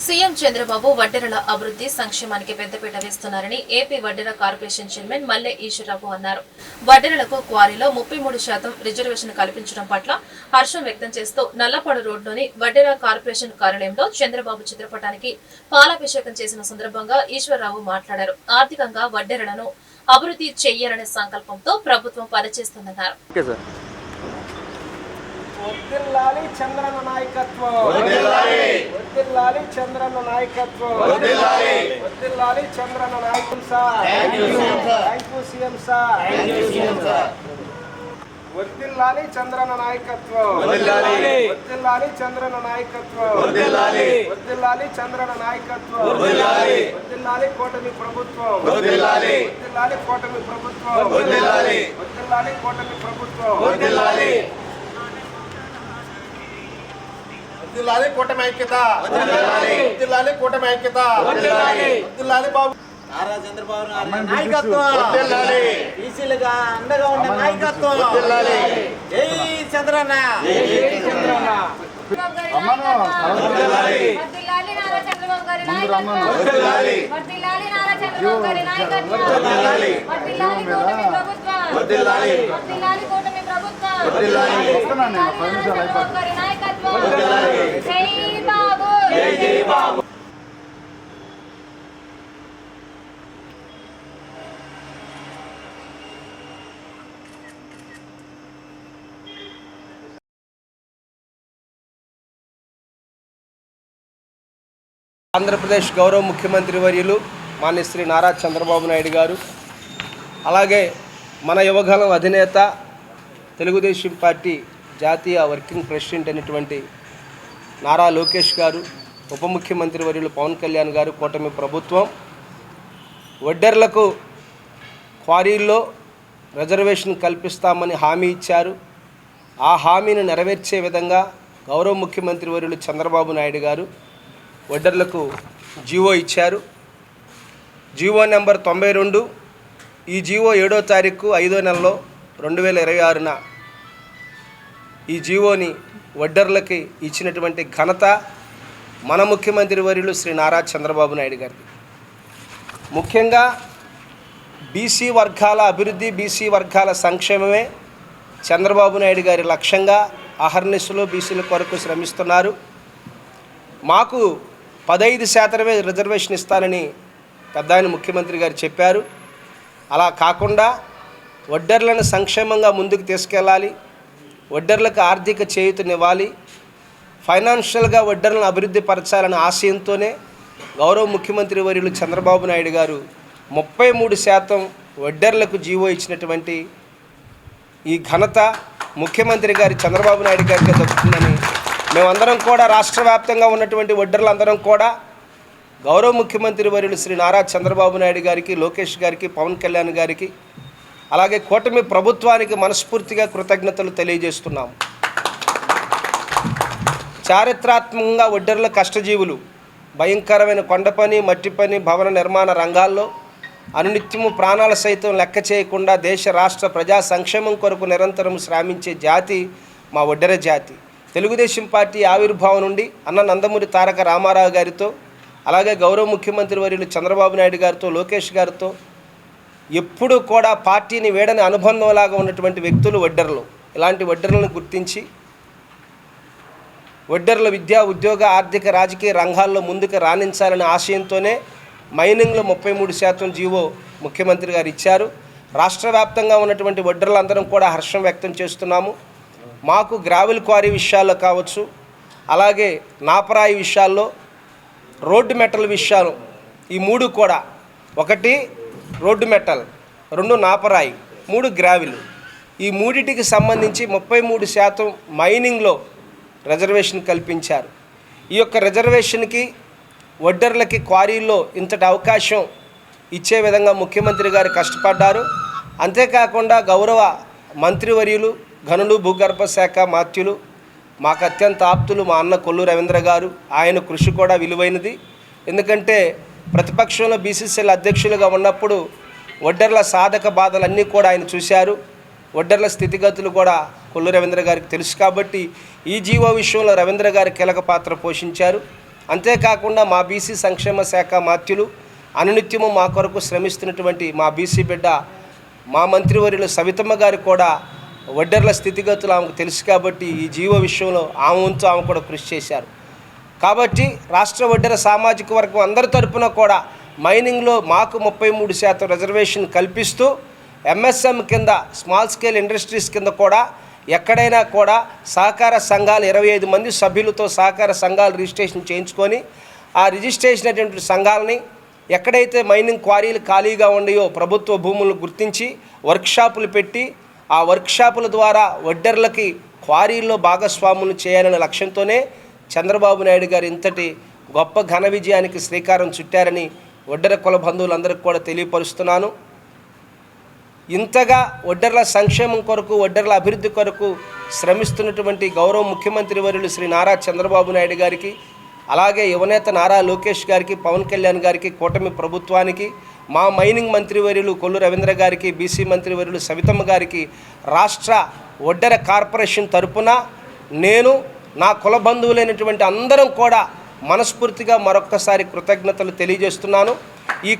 CM Chandrababu వడ్డెరల అభివృద్ధి సంక్షేమానికి పెద్దపీట వేస్తున్నారని ఏపీ వడ్డెర కార్పొరేషన్ చైర్మన్ మల్లె ఈశ్వరరావు అన్నారు. వడ్డెరలకు క్వారీలో 33% రిజర్వేషన్ కల్పించడం పట్ల హర్షం వ్యక్తం చేస్తూ నల్లపాడు రోడ్లోని వడ్డెర కార్పొరేషన్ కార్యాలయంలో చంద్రబాబు చిత్రపటానికి పాలాభిషేకం చేసిన సందర్భంగా ఈశ్వరరావు మాట్లాడారు. ఆర్థికంగా వడ్డెరలను అభివృద్ధి చేయాలనే సంకల్పంతో ప్రభుత్వం పనిచేస్తుందన్నారు. వర్ధిల్లాలి చంద్రన్న నాయకత్వం, వర్ధిల్లాలి చంద్రన్న నాయకత్వం, వర్ధిల్లాలి చంద్రన్న నాయకత్వం sir. Thank you CM sir. వర్ధిల్లాలి చంద్రన్న నాయకత్వం, వర్ధిల్లాలి చంద్రన్న నాయకత్వం, వర్ధిల్లాలి చంద్రన్న నాయకత్వం, వర్ధిల్లాలి కూటమి ప్రభుత్వం, వర్ధిల్లాలి కూటమి ప్రభుత్వం, వర్ధిల్లాలి కూటమి ప్రభుత్వం, వర్ధిల్లాలి కూటమి ఐక్యత, వర్ధిల్లాలి కూటమి ఐక్యత, వర్ధిల్లాలి బాబు నారా చంద్రబాబు నాయకత్వం, ఈసీలుగా అండగా ఉన్న నాయకత్వం. జై చంద్రన్న, జై చంద్రన్న. వర్ధిల్లాలి నారా చంద్రబాబు గారి నాయకత్వం, వర్ధిల్లాలి నారా చంద్రబాబు గారి నాయకత్వం, వర్ధిల్లాలి కూటమి ప్రభుత్వం, వర్ధిల్లాలి కూటమి ప్రభుత్వం, చంద్రబాబు గారి నాయకత్వం. జై బాబు, జై బాబు. ఆంధ్రప్రదేశ్ గౌరవ ముఖ్యమంత్రి వర్యులు మాన్య శ్రీ నారా చంద్రబాబు నాయుడు గారు, అలాగే మన యువగలం అధినేత తెలుగుదేశం పార్టీ జాతీయ వర్కింగ్ ప్రెసిడెంట్ అయినటువంటి నారా లోకేష్ గారు, ఉప ముఖ్యమంత్రి వర్యులు పవన్ కళ్యాణ్ గారు, కూటమి ప్రభుత్వం వడ్డెర్లకు క్వారీల్లో రిజర్వేషన్ కల్పిస్తామని హామీ ఇచ్చారు. ఆ హామీని నెరవేర్చే విధంగా గౌరవ ముఖ్యమంత్రి వర్యులు చంద్రబాబు నాయుడు గారు వడ్డెర్లకు జీవో ఇచ్చారు. GO number 92. ఈ జీవో 7వ తారీఖు 5వ నెలలో 2026న ఈ జీవోని వడ్డెర్లకి ఇచ్చినటువంటి ఘనత మన ముఖ్యమంత్రి వర్యులు శ్రీ నారా చంద్రబాబు నాయుడు గారికి. ముఖ్యంగా బీసీ వర్గాల అభివృద్ధి, బీసీ వర్గాల సంక్షేమమే చంద్రబాబు నాయుడు గారి లక్ష్యంగా అహర్నిశలో బీసీల కొరకు శ్రమిస్తున్నారు. మాకు 15% రిజర్వేషన్ ఇస్తానని పెద్దాయన ముఖ్యమంత్రి గారు చెప్పారు. అలా కాకుండా వడ్డెర్లను సంక్షేమంగా ముందుకు తీసుకెళ్ళాలి, వడ్డెర్లకు ఆర్థిక చేయూతనివ్వాలి, ఫైనాన్షియల్గా వడ్డెర్లను అభివృద్ధి పరచాలనే ఆశయంతోనే గౌరవ ముఖ్యమంత్రి వర్యులు చంద్రబాబు నాయుడు గారు 33% వడ్డెర్లకు జీవో ఇచ్చినటువంటి ఈ ఘనత ముఖ్యమంత్రి గారి చంద్రబాబు నాయుడు గారికి దక్కుతుందని మేమందరం కూడా, రాష్ట్ర వ్యాప్తంగా ఉన్నటువంటి వడ్డెర్లందరం కూడా గౌరవ ముఖ్యమంత్రి వర్యులు శ్రీ నారా చంద్రబాబు నాయుడు గారికి, లోకేష్ గారికి, పవన్ కళ్యాణ్ గారికి, అలాగే కూటమి ప్రభుత్వానికి మనస్ఫూర్తిగా కృతజ్ఞతలు తెలియజేస్తున్నాము. చారిత్రాత్మకంగా వడ్డెర్ల కష్టజీవులు భయంకరమైన కొండ పని, మట్టి పని, భవన నిర్మాణ రంగాల్లో అనునిత్యము ప్రాణాల సైతం లెక్క చేయకుండా దేశ రాష్ట్ర ప్రజా సంక్షేమం కొరకు నిరంతరం శ్రమించే జాతి మా వడ్డెర జాతి. తెలుగుదేశం పార్టీ ఆవిర్భావం నుండి అన్న నందమూరి తారక రామారావు గారితో, అలాగే గౌరవ ముఖ్యమంత్రి వర్యులు చంద్రబాబు నాయుడు గారితో, లోకేష్ గారితో ఎప్పుడూ కూడా పార్టీని వేడని అనుబంధంలాగా ఉన్నటువంటి వ్యక్తులు వడ్డెర్లు. ఇలాంటి వడ్డెర్లను గుర్తించి వడ్డెర్ల విద్యా, ఉద్యోగ, ఆర్థిక, రాజకీయ రంగాల్లో ముందుకు రాణించాలనే ఆశయంతోనే మైనింగ్లో 33% జీవో ముఖ్యమంత్రి గారు ఇచ్చారు. రాష్ట్ర వ్యాప్తంగా ఉన్నటువంటి వడ్డెర్లందరం కూడా హర్షం వ్యక్తం చేస్తున్నాము. మాకు గ్రావెల్ క్వారీ విషయాల్లో కావచ్చు, అలాగే నాపరాయి విషయాల్లో, రోడ్డు మెటల్ విషయాలు, ఈ 3 కూడా, 1 రోడ్డు మెటల్, 2 నాపరాయి, 3 గ్రావెల్, ఈ 3టికి సంబంధించి 33% మైనింగ్లో రిజర్వేషన్ కల్పించారు. ఈ యొక్క రిజర్వేషన్కి వడ్డెర్లకి క్వారీల్లో ఇంతటి అవకాశం ఇచ్చే విధంగా ముఖ్యమంత్రి గారు కష్టపడ్డారు. అంతేకాకుండా గౌరవ మంత్రివర్యులు, గనులు, భూగర్భ శాఖ మాత్యులు, మాకు అత్యంత ఆప్తులు మా అన్న కొల్లు రవీంద్ర గారు, ఆయన కృషి కూడా విలువైనది. ఎందుకంటే ప్రతిపక్షంలో బీసీసీఎల్ అధ్యక్షులుగా ఉన్నప్పుడు వడ్డెర్ల సాధక బాధలన్నీ కూడా ఆయన చూశారు. వడ్డెర్ల స్థితిగతులు కూడా కొల్లు రవీంద్ర గారికి తెలుసు. కాబట్టి ఈ జీవో విషయంలో రవీంద్ర గారు కీలక పాత్ర పోషించారు. అంతేకాకుండా మా బీసీ సంక్షేమ శాఖ మాత్యులు అనునిత్యము మా కొరకు శ్రమిస్తున్నటువంటి మా బీసీ బిడ్డ మా మంత్రివర్యులు సవితమ్మ గారు కూడా వడ్డెర్ల స్థితిగతులు ఆమెకు తెలుసు కాబట్టి ఈ జీవో విషయంలో ఆమె వంతు ఆమె కూడా కృషి చేశారు. కాబట్టి రాష్ట్ర వడ్డెర సామాజిక వర్గం అందరి తరపున కూడా మైనింగ్లో మాకు 33% రిజర్వేషన్ కల్పిస్తూ ఎంఎస్ఎం కింద స్మాల్ స్కేల్ ఇండస్ట్రీస్ కింద కూడా ఎక్కడైనా కూడా సహకార సంఘాలు 25 మంది సభ్యులతో సహకార సంఘాలు రిజిస్ట్రేషన్ చేయించుకొని ఆ రిజిస్ట్రేషన్ అయినటువంటి సంఘాలని ఎక్కడైతే మైనింగ్ క్వారీలు ఖాళీగా ఉన్నాయో ప్రభుత్వ భూములను గుర్తించి వర్క్షాపులు పెట్టి ఆ వర్క్షాపుల ద్వారా వడ్డెర్లకి క్వారీల్లో భాగస్వాములు చేయాలనే లక్ష్యంతోనే చంద్రబాబు నాయుడు గారు ఇంతటి గొప్ప ఘన విజయానికి శ్రీకారం చుట్టారని వడ్డెర కుల బంధువులందరికీ కూడా తెలియపరుస్తున్నాను. ఇంతగా వడ్డెర్ల సంక్షేమం కొరకు వడ్డెర్ల అభివృద్ధి కొరకు శ్రమిస్తున్నటువంటి గౌరవ ముఖ్యమంత్రి వర్యులు శ్రీ నారా చంద్రబాబు నాయుడు గారికి, అలాగే యువనేత నారా లోకేష్ గారికి, పవన్ కళ్యాణ్ గారికి, కూటమి ప్రభుత్వానికి, మా మైనింగ్ మంత్రివర్యులు కొల్లు రవీంద్ర గారికి, బీసీ మంత్రివర్యులు సవితమ్మ గారికి రాష్ట్ర వడ్డెర కార్పొరేషన్ తరపున నేను నా కుల బంధువులైనటువంటి అందరం కూడా మనస్ఫూర్తిగా మరొక్కసారి కృతజ్ఞతలు తెలియజేస్తున్నాను. ఈ